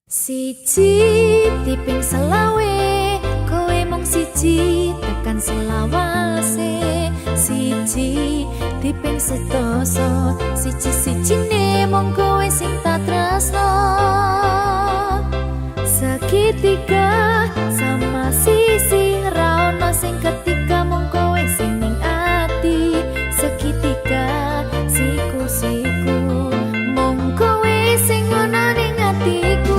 Siji diping selawe, kowe mung siji tekan selawase. Siji diping sedasa, siji-sijine mung kowe sing tak tresno. Segitiga sama sisi ra ono sing ketika mung kowe sing ning ati. Segitiga siku-siku mung kowe sing ono ning atiku.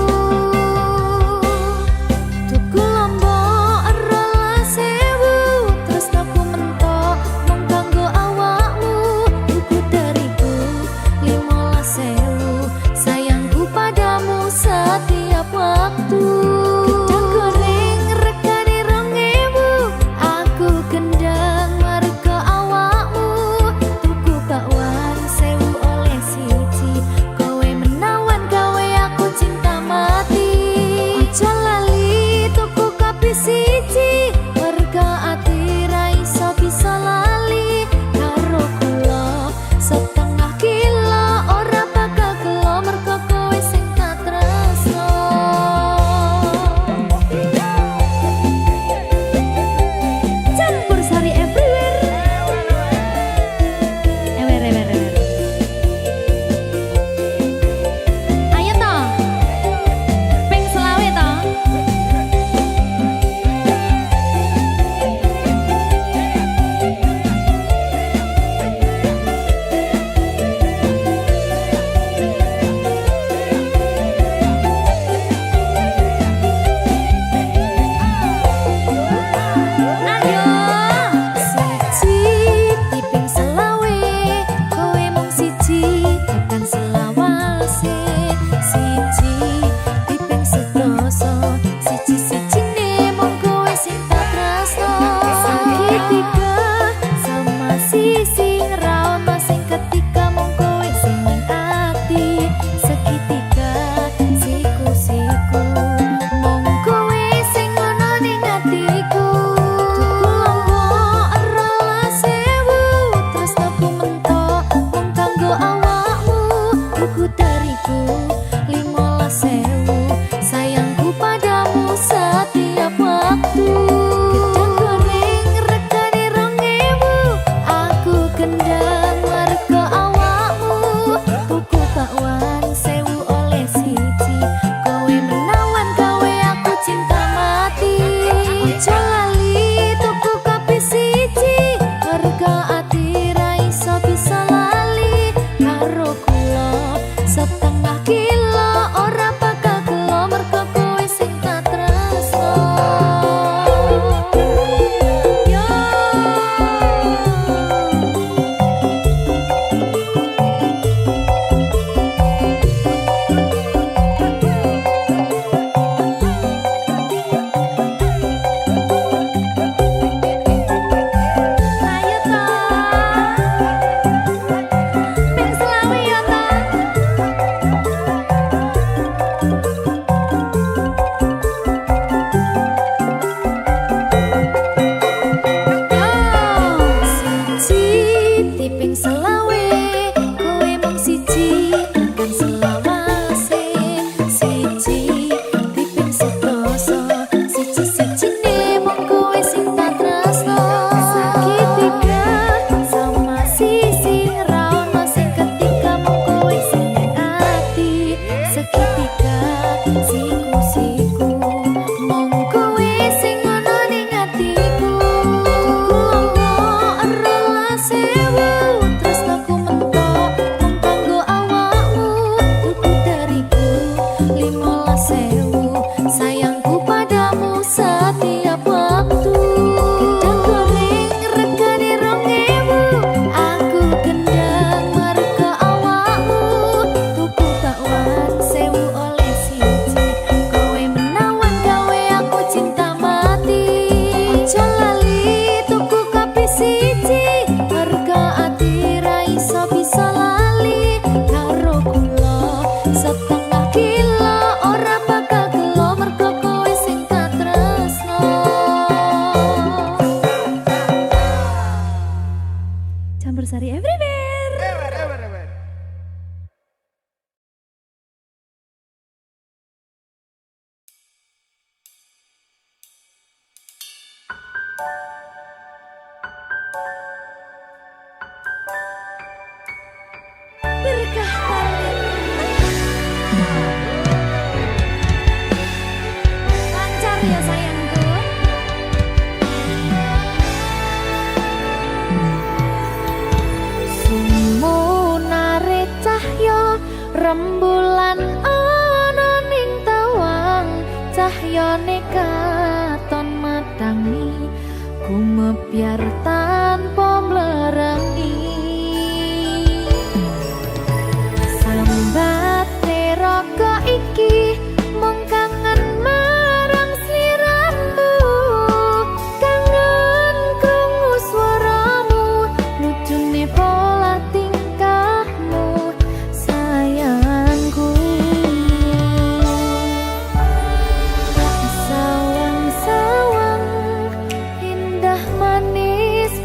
Berkah kalian lancar ya sayangku. Sumunare cahya rembulan ana ning tawang, cahyane katon matangi gumebyar tanpa mlerengi. Sambate raga iki mung kangen marang sliramu, kangen krungu swaramu, lucune pola tingkahmu sayangku. Sawang-sawang indah manis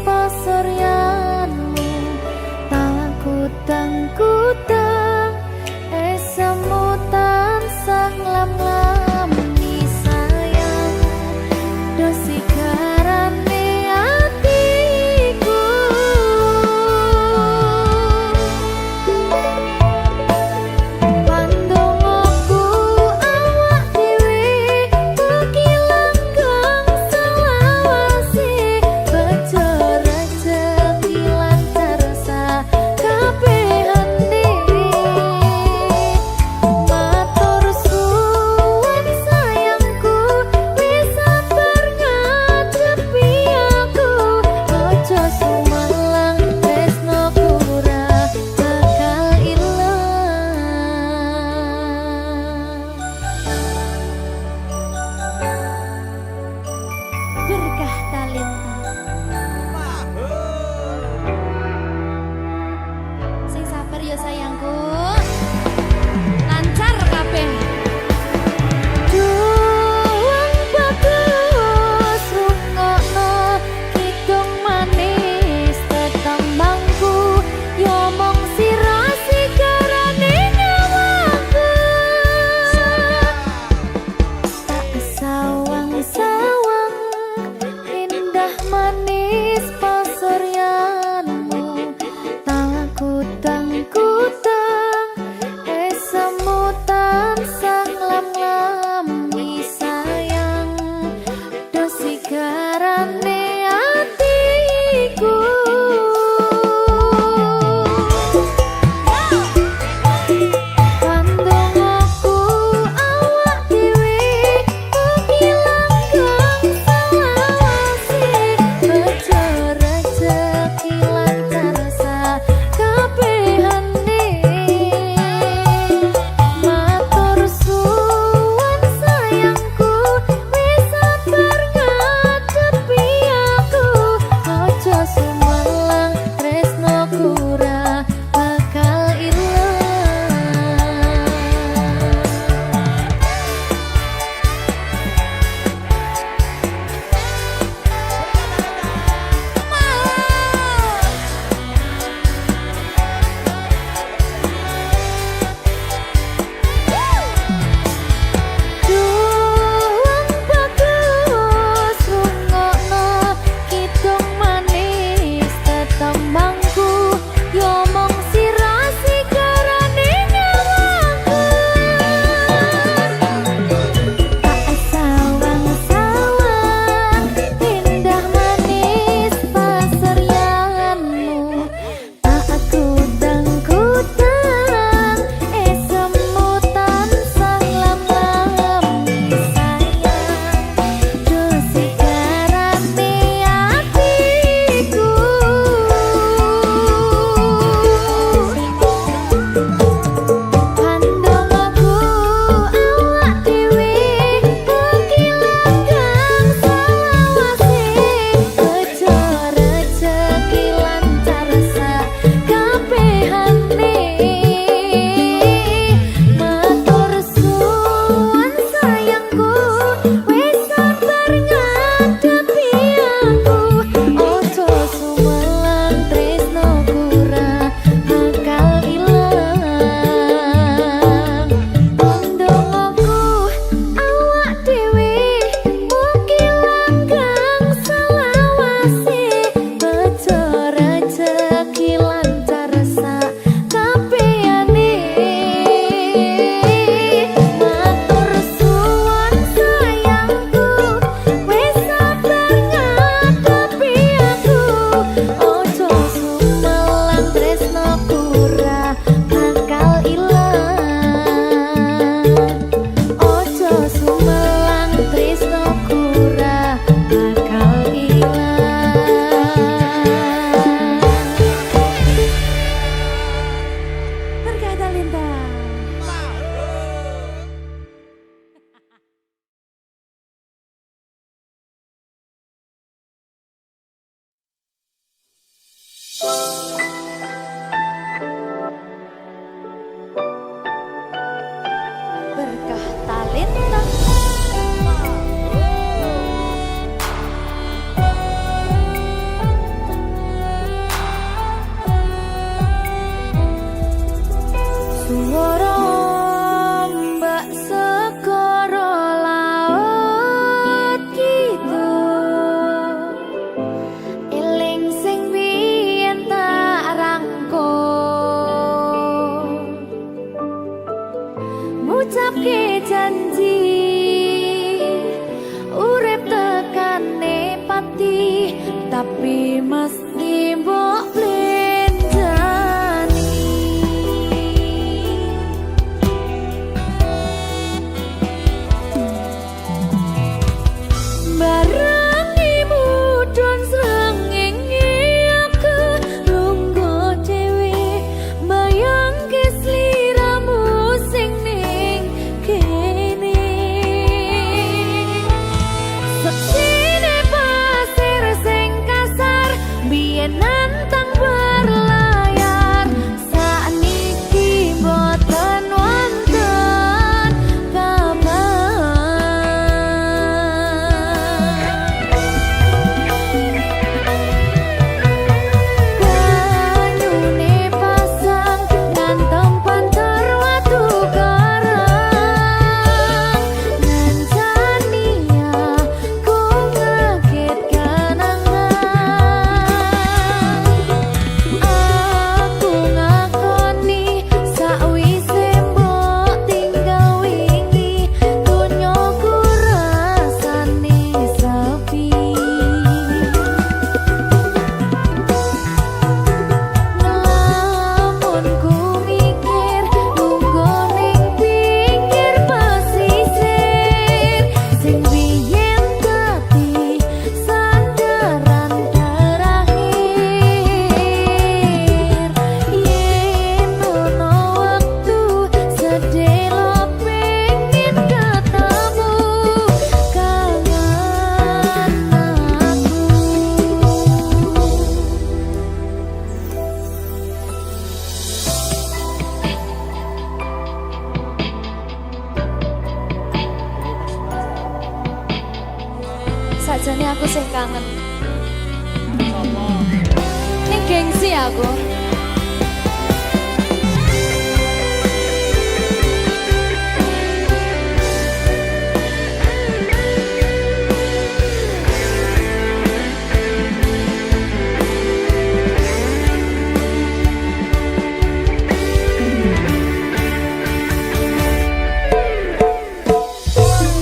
janji urip tekane pati tapi mesti mbok blenjani barang ibu don srengenge aku lungguh dhewe bayang ke sliramu sing ning kene seksine pasir sing kasar biyen nantang berlayar sakniki boten wonten kabar banyune pasang ngantem pantar watu karang ngancani aku ngaget aku ngakoni sakwise mbok tinggal wingi donyaku rasane sepi lamun ku mikir lungguh ning pinggir pesisir sing biyen dadi sandaran terakhir yen ono wektu sedelo pengen ketemu kangen aku sajane aku sing kangen ning gengsi aku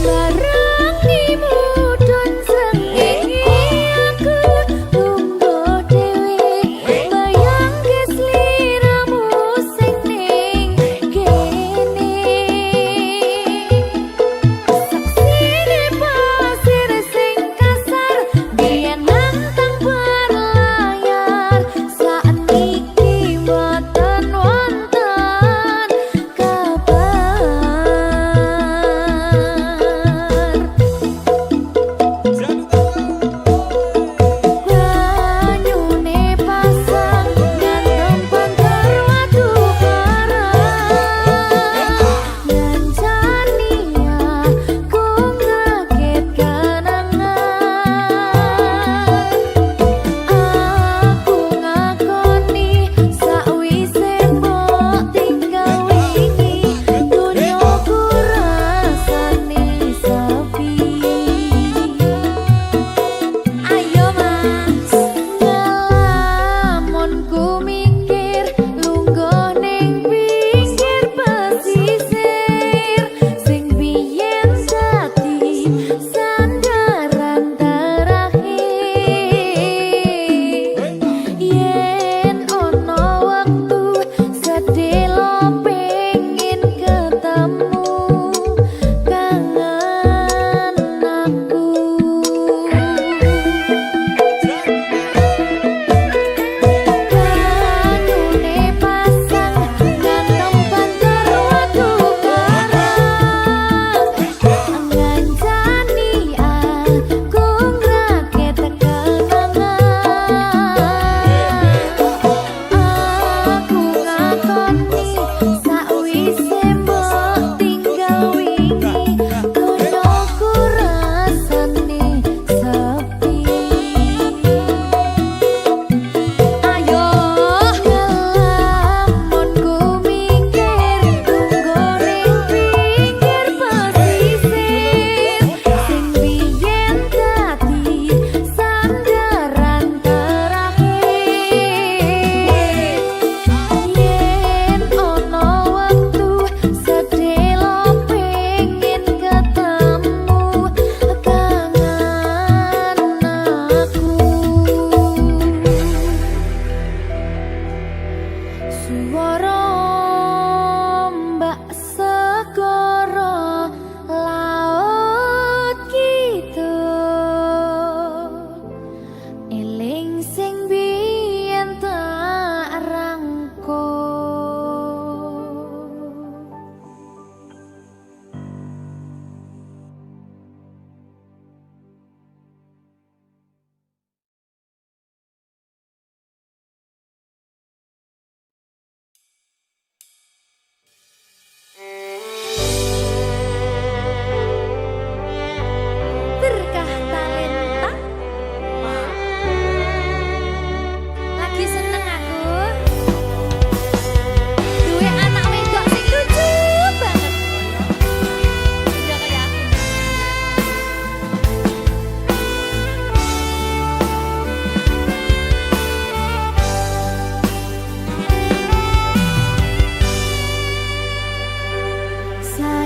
barang ibu don srengenge aku lungguh dhewe bayang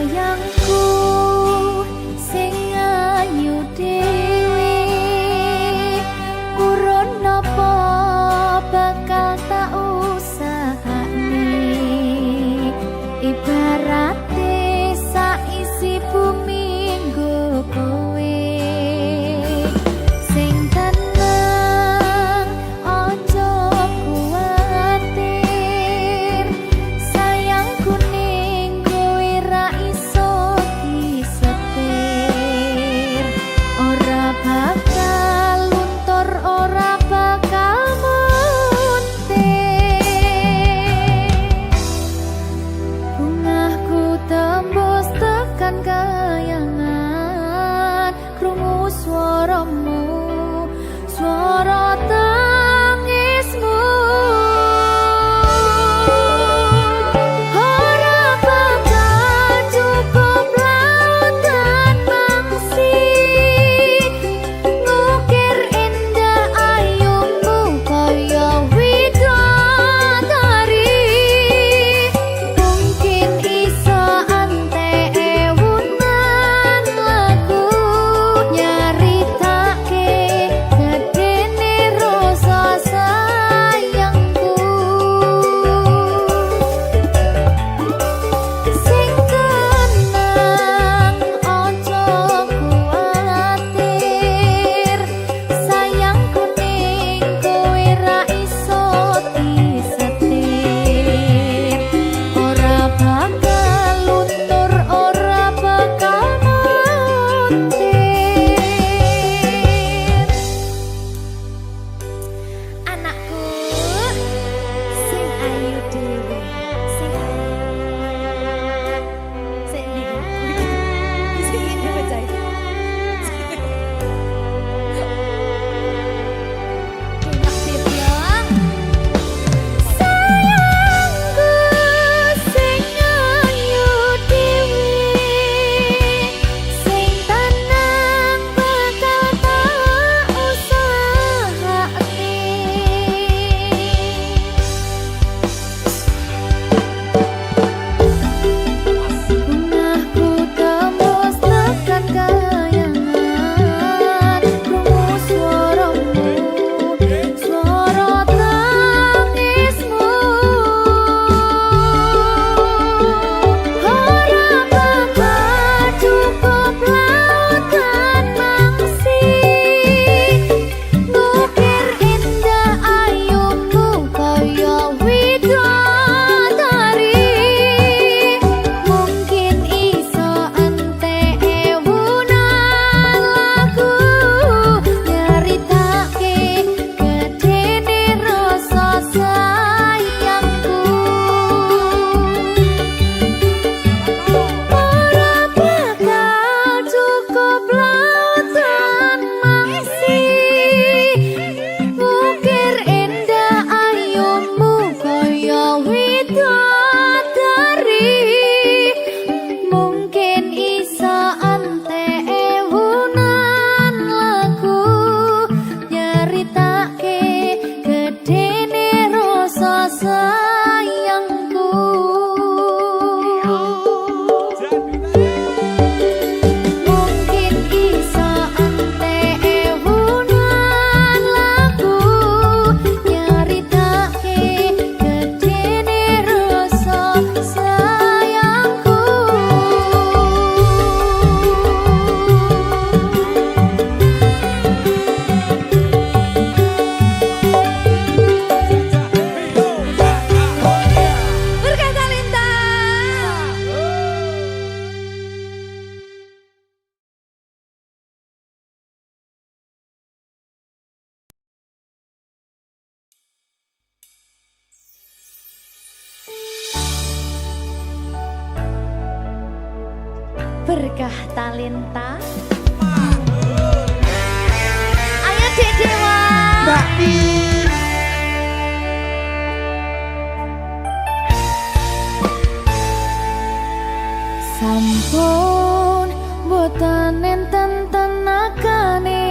sayangku sing ayu dhewe urun napa bakal tak usahane ibarate saisi bumi nggo kowe sing tenang ojo kuwatir sayangku ning kowe ra iso disetir ora bakal luntur ora bakal muntir bungahku tembus tekan kayangan krungu swaramu swara tangismu ora bakal cukup lautan mangsi ngukir indah ayumu kaya widodari mungkin iso antek ewunan lagu nyaritake gedene rasa sayangku sing tenang ojo kuwatir sayangku ning kowe ra iso disetir ora bakal luntur ora bakal muntir anakku sing ayu dhewe sing ini baca sayangku sing ayu dhewe sing tenang bakal tak usahane bungahku tembus tekan kayangan krungu swaramu swara tangismu ora bakal cukup lautan mangsi ngukir indah ayumu kaya widodari mungkin iso antek ewunan lagu nyaritake gedene rasa sayangku ora bakal cukup lautan mangsi ngukir indah ayumu kaya widodari mungkin iso antek ewunan lagu nyaritake gedene rasa sayangku mungkin iso antek ewunan lagu nyaritake gedene rasa sayangku berkata lintang berkah talenta ayo Dek Dewa Mbak Pi. sampun boten enten tenagane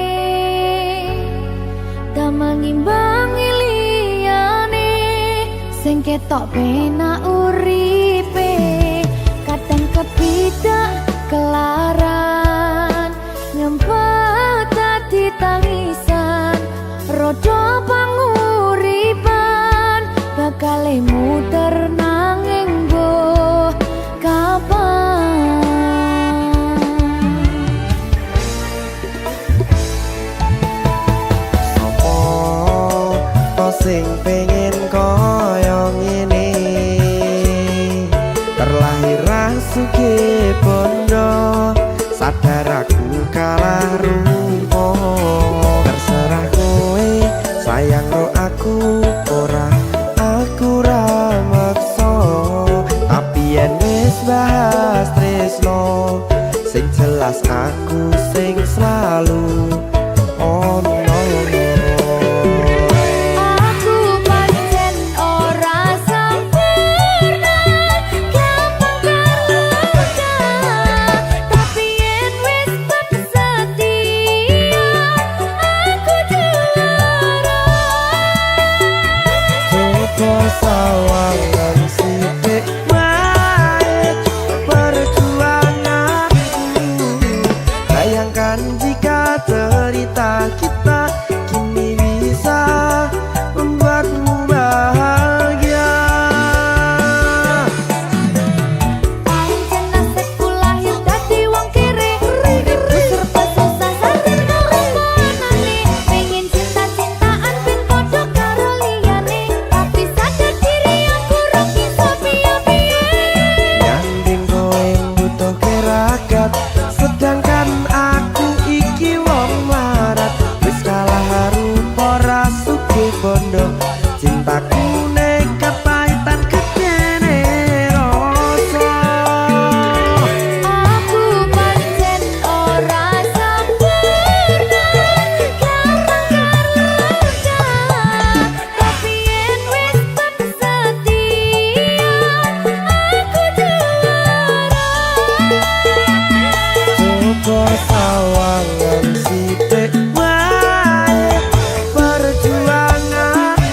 damang imbangi liyane sing ketok penak uripe kadang kepida kelaran ngempet dadi tangisan rodo panguripan bakal muter nanging mbuh kapan. Sopo to sing pengen koyo ngene terlahir rasuke bondo sadar aku kalah rumpo terserah kowe sayang ro aku ora aku ra maksa tapi yen wis bahas tresno sing jelas aku sing selalu ono. Sawangan sithik wae perjuanganku bayangkan jika cerita kita kini bisa membuatmu bahagia. Pancen nasibku lahir dadi wong kere uripku serba susah sadar karo panane pengen cinta-cintaan ben padha karo liyane tapi sadar diri aku ra bisa piye-piye. Nyanding kowe butuh keragat sedangkan aku iki wong larat wis kalah rupa rasuke bondo cintaku nekat pahitan kedene rasa. Aku pancen ora sempurna gampang terluka tapi yen wis setia aku juara. Coba sawangan sithik wae perjuanganku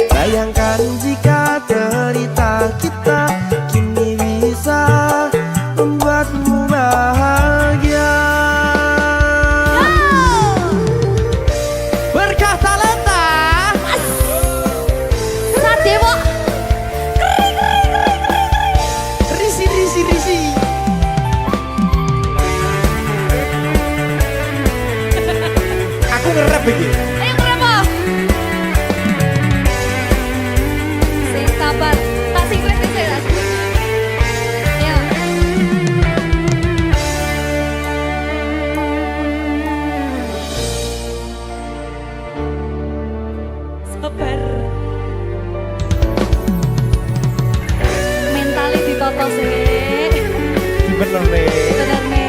bayangkan jika cerita kita kini bisa membuatmu bahagia. Berkah talenta Sadewo risi. Aku ngerep iki. ayo berapa? Sing sabar, tak singkret sih ya. Ayo. Sabar. Mentalnya ditata sih. Bener nih. Bener nih.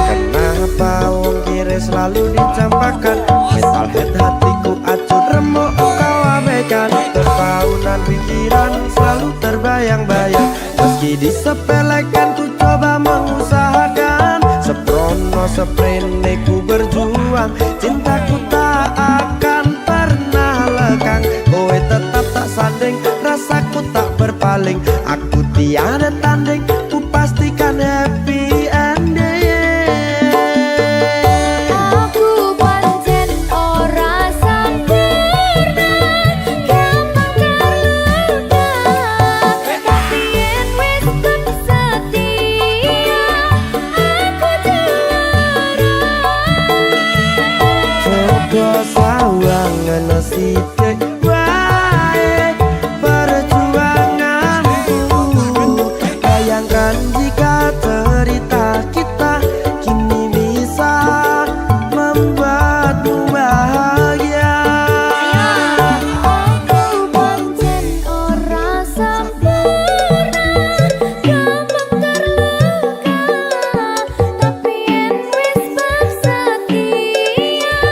Kenapa wong kiri selalu dicampakkan mental head hatiku acur remuk kau abaikan terpaunan pikiran selalu terbayang-bayang meski disepelekan ku coba mengusahakan seprono seprene ku berjuang cintaku tak akan pernah lekang kowe tetap tak sanding rasaku tak berpaling aku tiada tanding ku pastikan happy ending. Aku pancen ora sempurna gampang terluka tapi yen wis setia aku juara. Coba sawangan sithik wae perjuanganku bayangkan jika cerita kita kini bisa membuatmu bahagia. Aku pancen ora sempurna gampang terluka tapi yen wis setia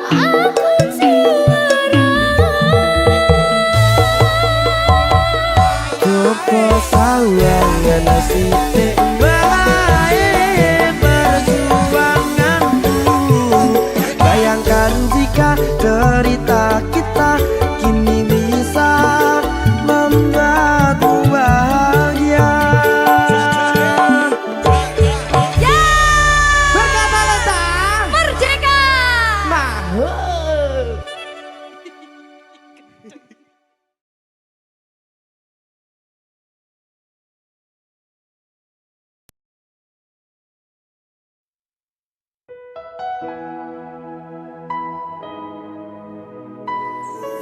aku juara. jika cerita kita kini bisa membuatmu bahagia. Berkata Lesta Merdeka. Mahal.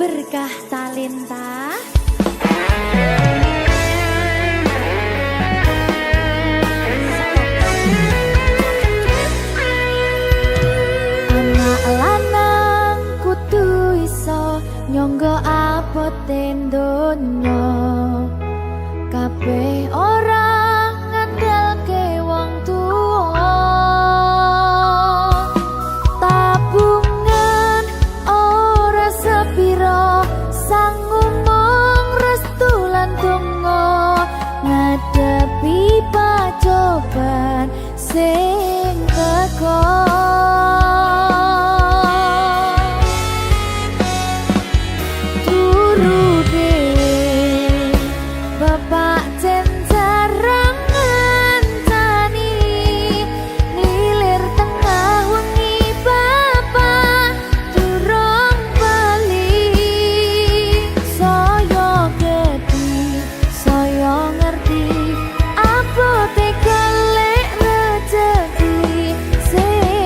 Berkah talenta. Anak lanang kudu iso nyangga abote donya. Kabeh ora ngandalke wong tuwa. Tabungan ora sepiro, sanggup mung restu lan donga ngadepi pacoban sing teko. Turu dhewe bapak jen jarang ngancani, ngilir tengah wengi bapak durung bali. Saya gedhi, saya ngerti abote golek rejeki sing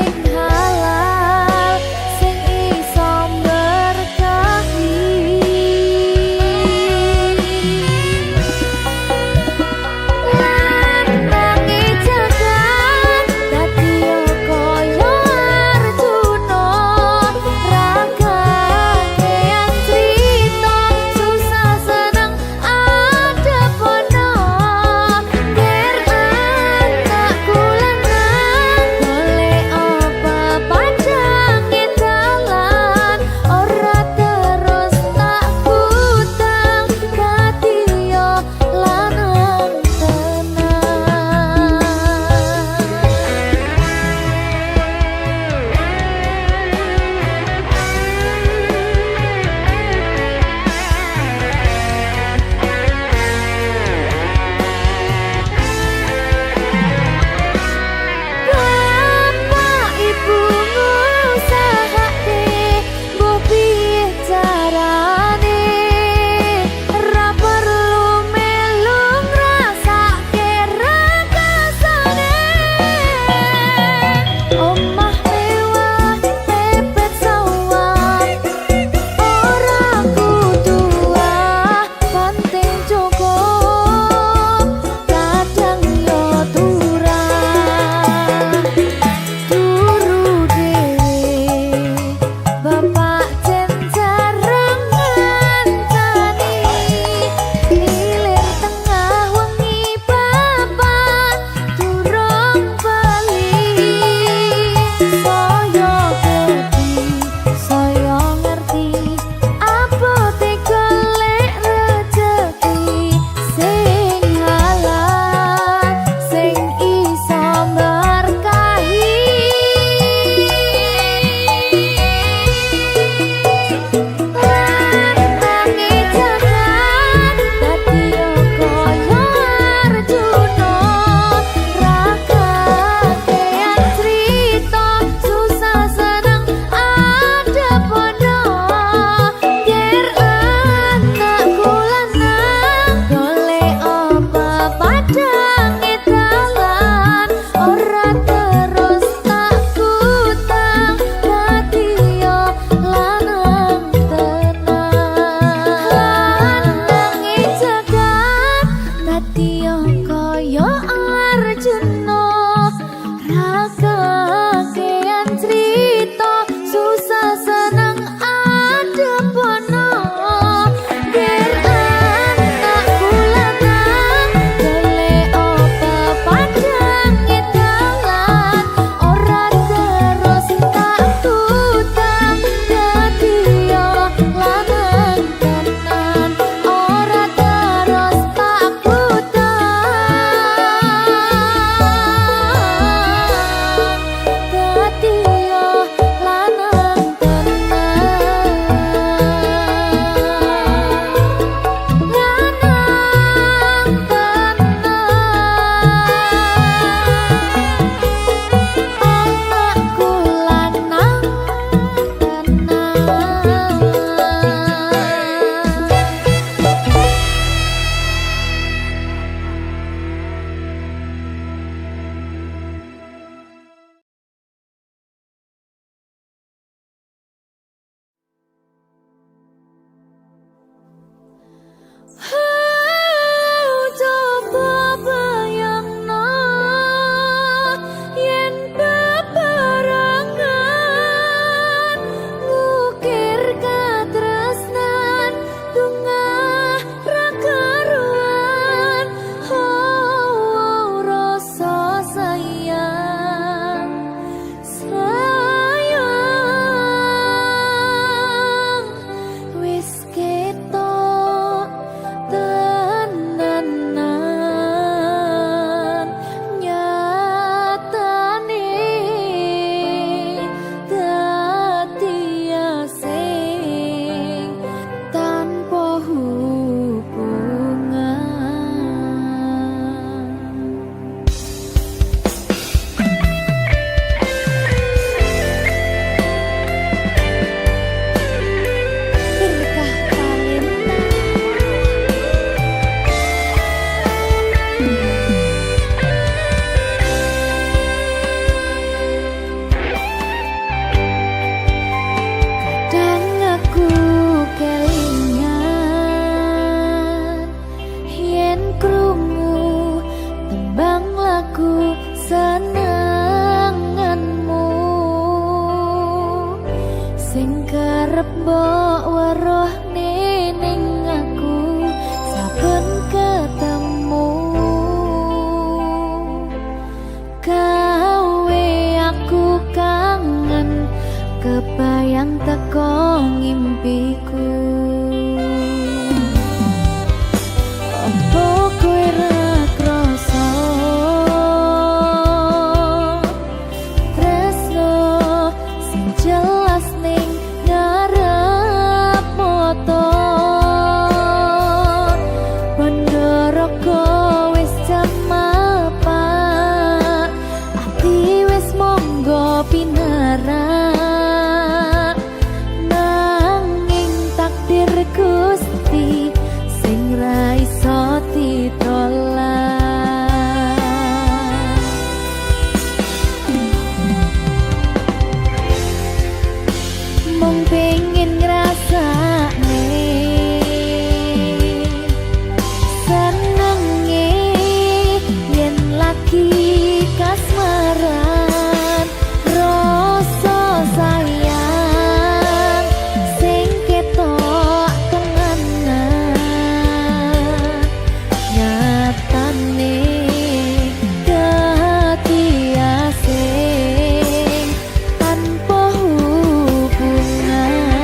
kerep mbok weruh ning aku saben ketemu gawe aku kangen kebayang teko ngimpiku. Apa kowe ra krasa tresno sing jelas ning ngarep motor Bandara wis jam apa ati wis monggo pinarak nanging takdir Gusti sing ra iso ditolak. Mung pengen ngrasakne senenge yen lagi kasmaran rasa sayang sing ketok tenganan nyatane dadi asing tanpa hubungan.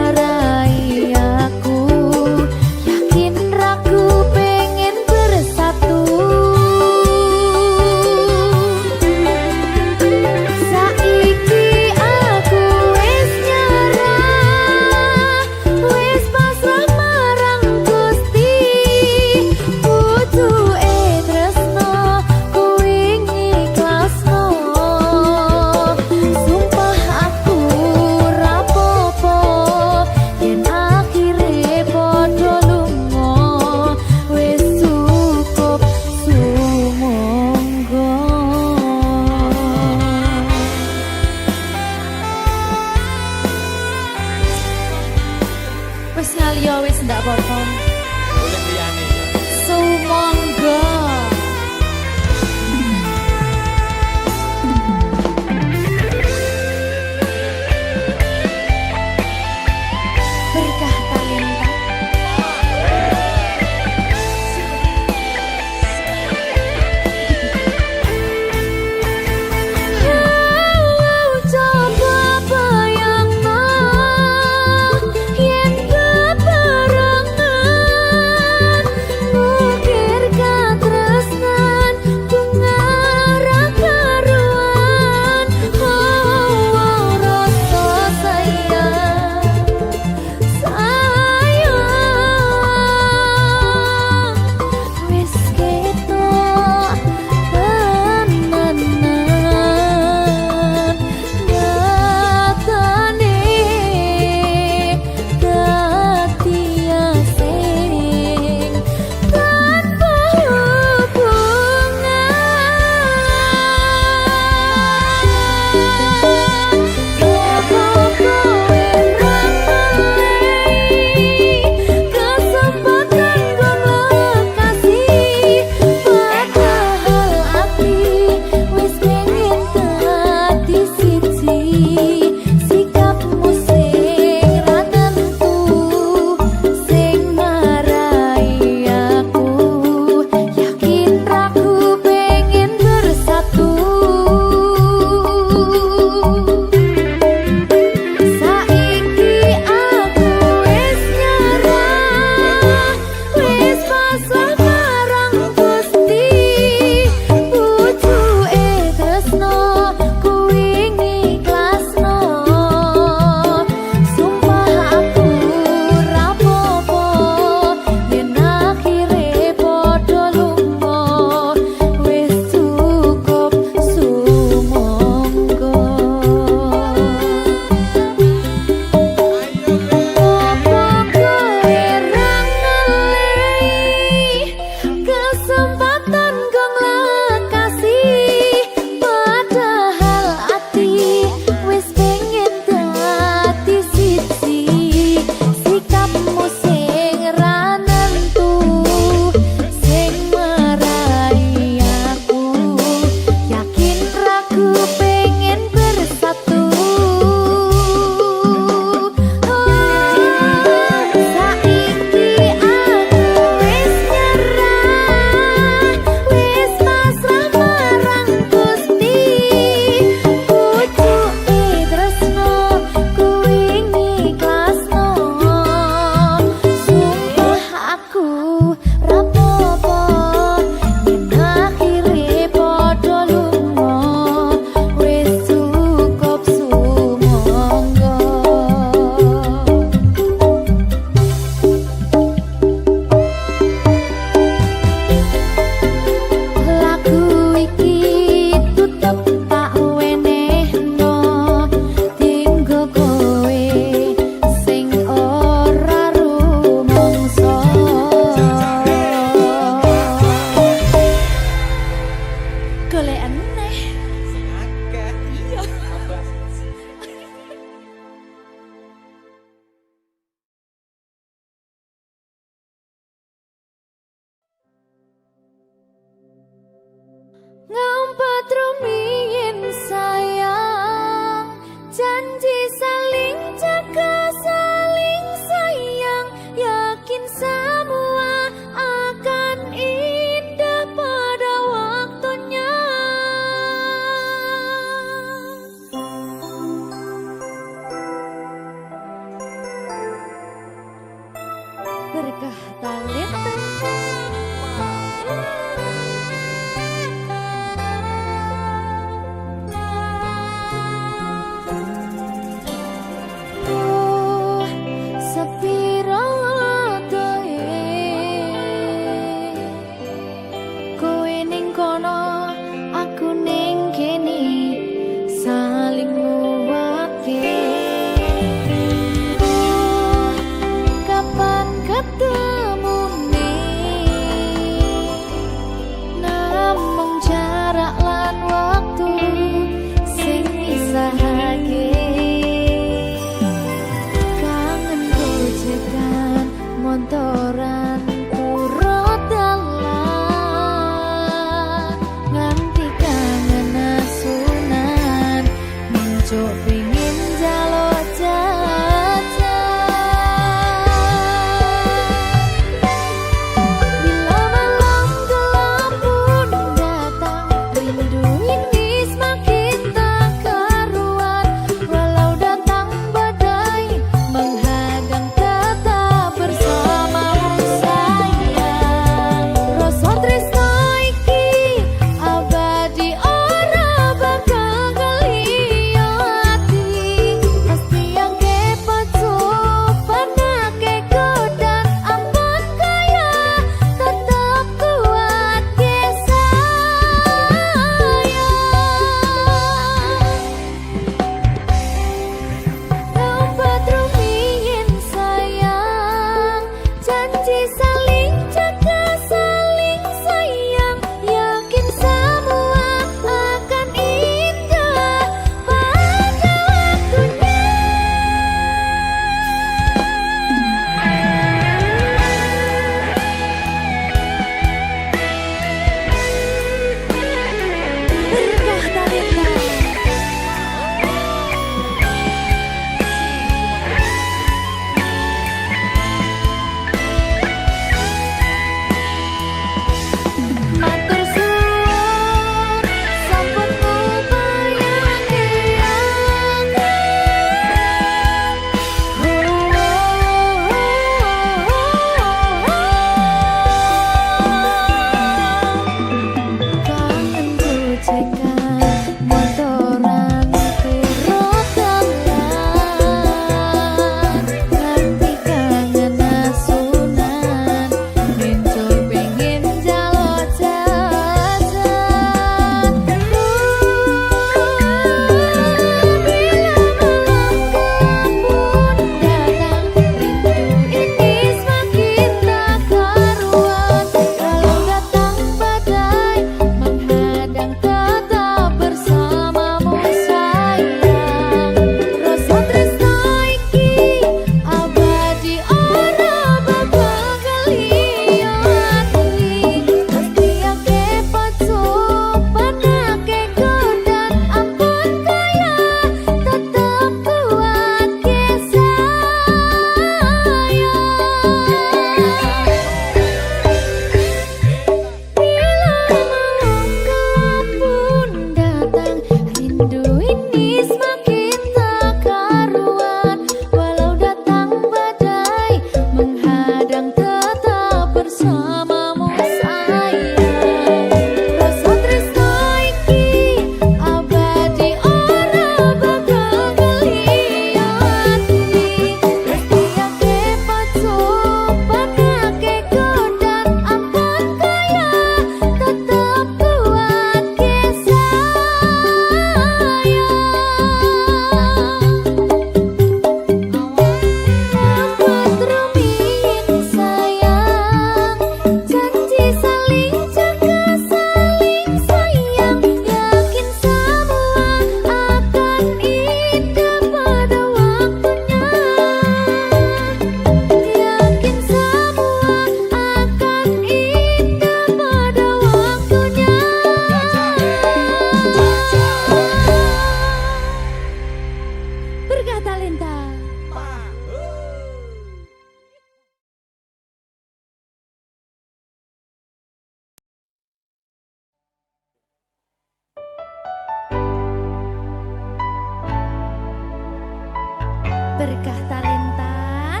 berkah talenta.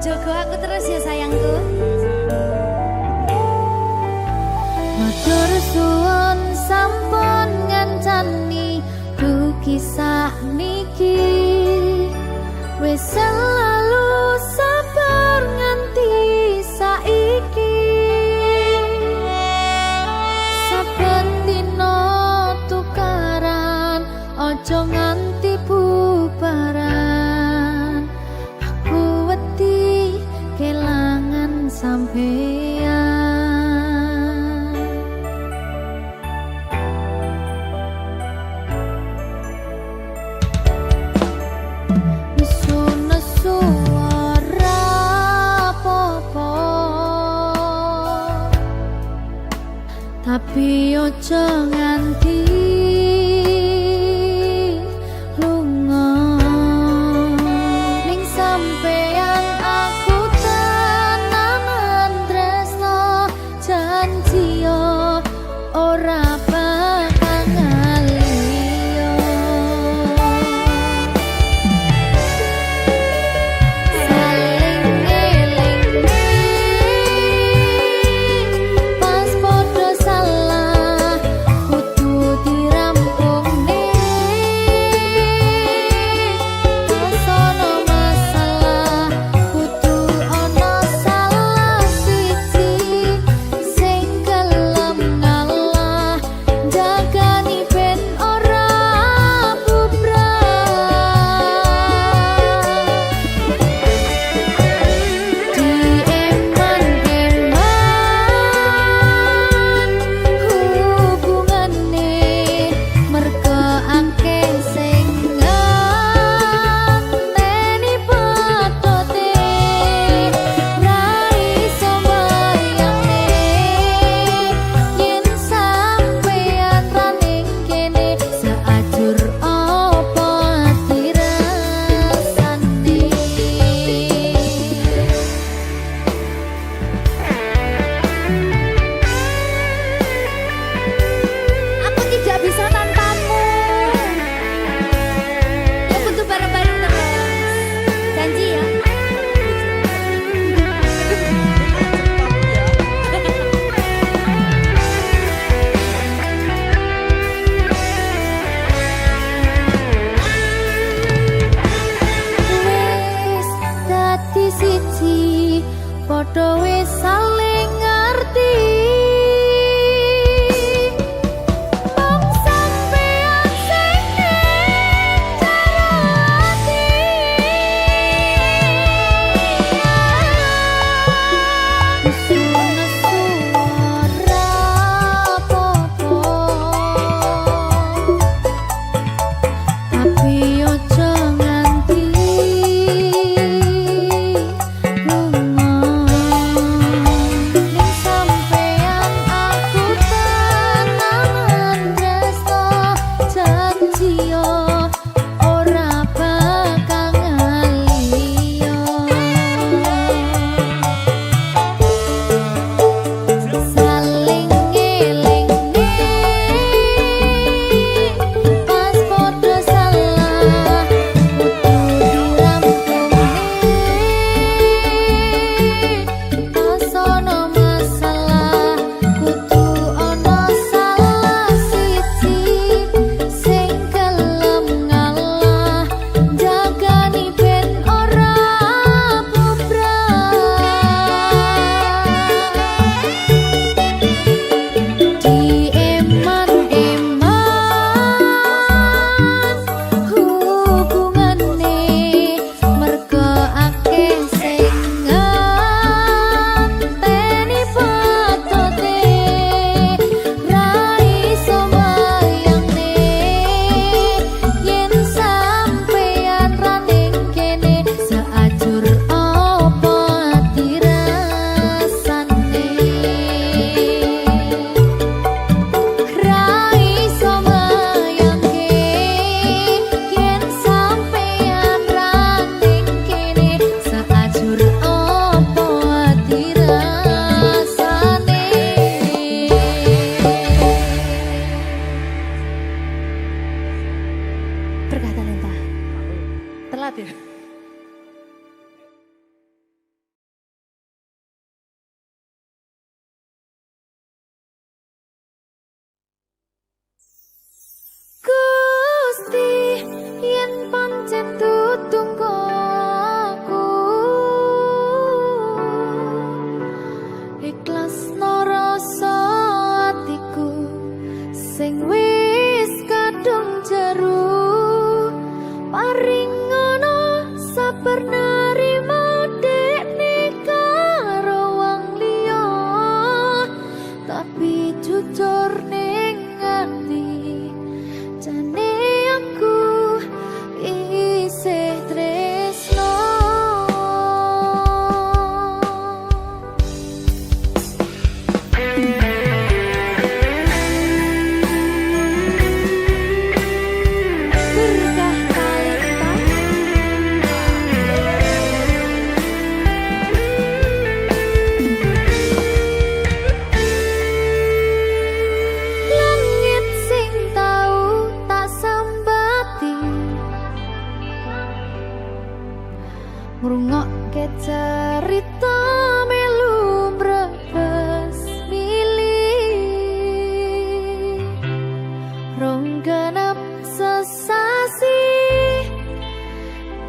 Jogo aku terus ya sayangku. Matur suwun sampun ngancani dugi sakniki. Wis selalu sabar nganti saiki. Saben dina tukaran ojo nganti bubaran. Aku wedi kelangan sampeyan. Nesu-nesu ora apa-apa, tapi ojo nganti lunga. Ning sampeyan aku tenanan tresno, janji yo ora bakal ngaliyo. Saling ngelingi pas podo salah kudu dirampungne. Pas ono masalah kudu ono salah siji sing gelem ngalah, jagani ben ora bubrah. Dieman-eman hubungane merga akeh sing ngenteni patote. Ra iso mbayangne yen sampeyan ra ning kene, saajur apa dirasane. Aku tidak bisa tanpamu. Ya butuh bareng-bareng terus. Janji ya. Wis dadi siji, padha wis saling ngerti. Mong sampeyan sing ning jero ati. Nesu-nesu ora apa-apa, tapi ojo nganti lunga. pancen tutungku ikhlas no rasa atiku sing wis kadung jeru paring ngono sabar nerima dekne karo wong liya tapi jujur ning ati jane aku isih tresno berkah talenta langit sing tau tak sambati ngrungokke cerita melu mbrebes milih rong genep sesasi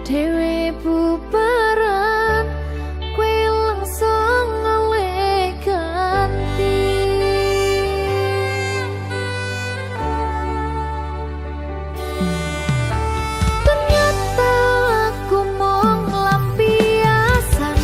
dhewe bubaran kowe langsung oleh ganti ternyata aku mung lampiasan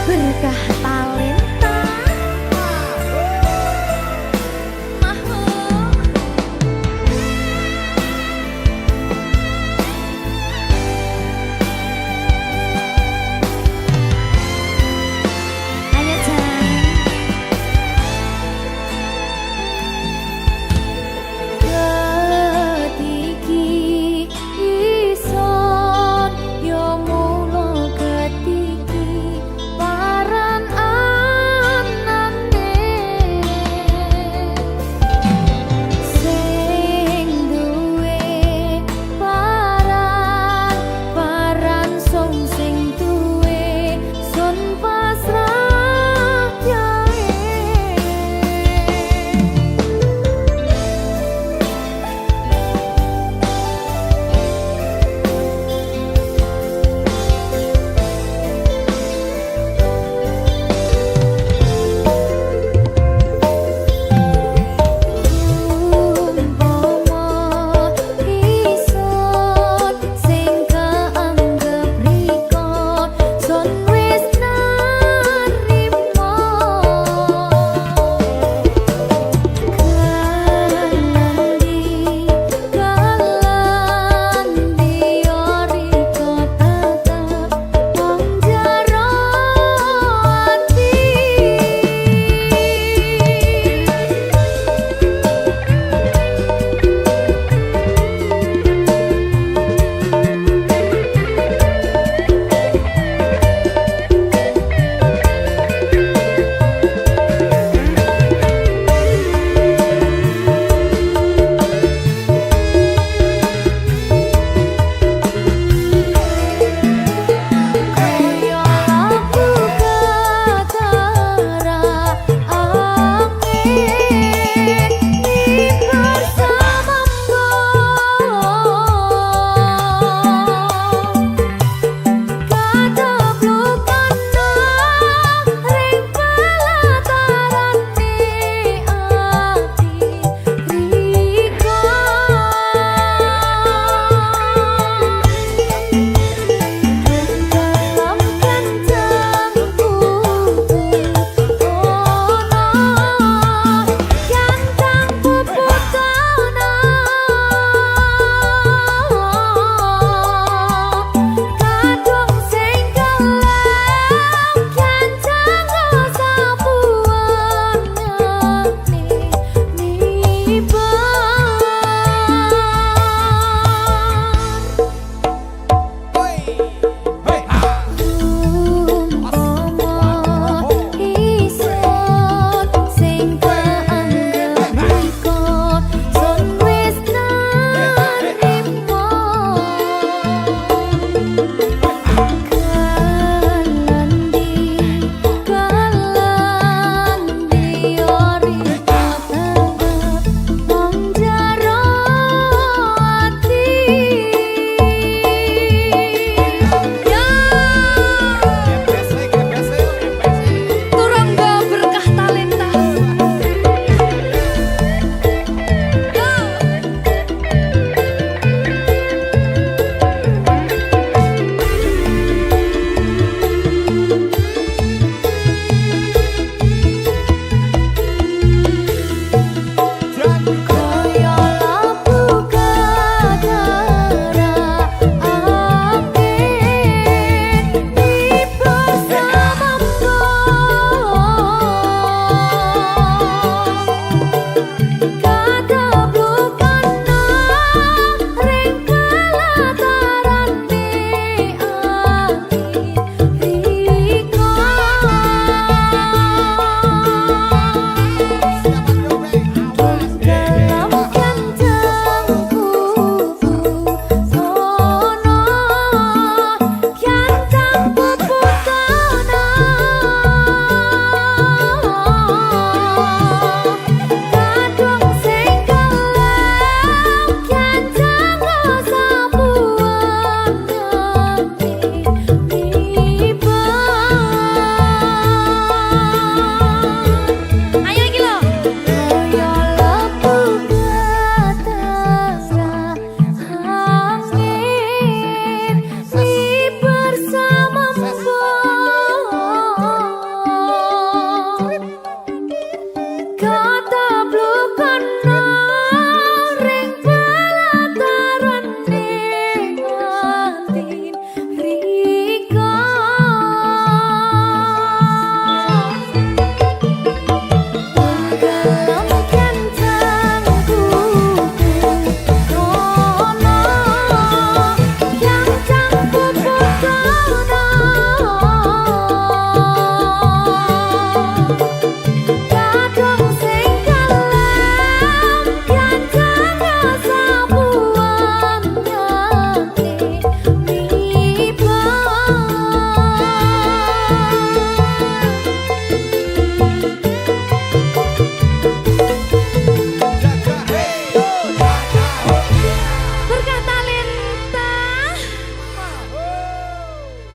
berkah tali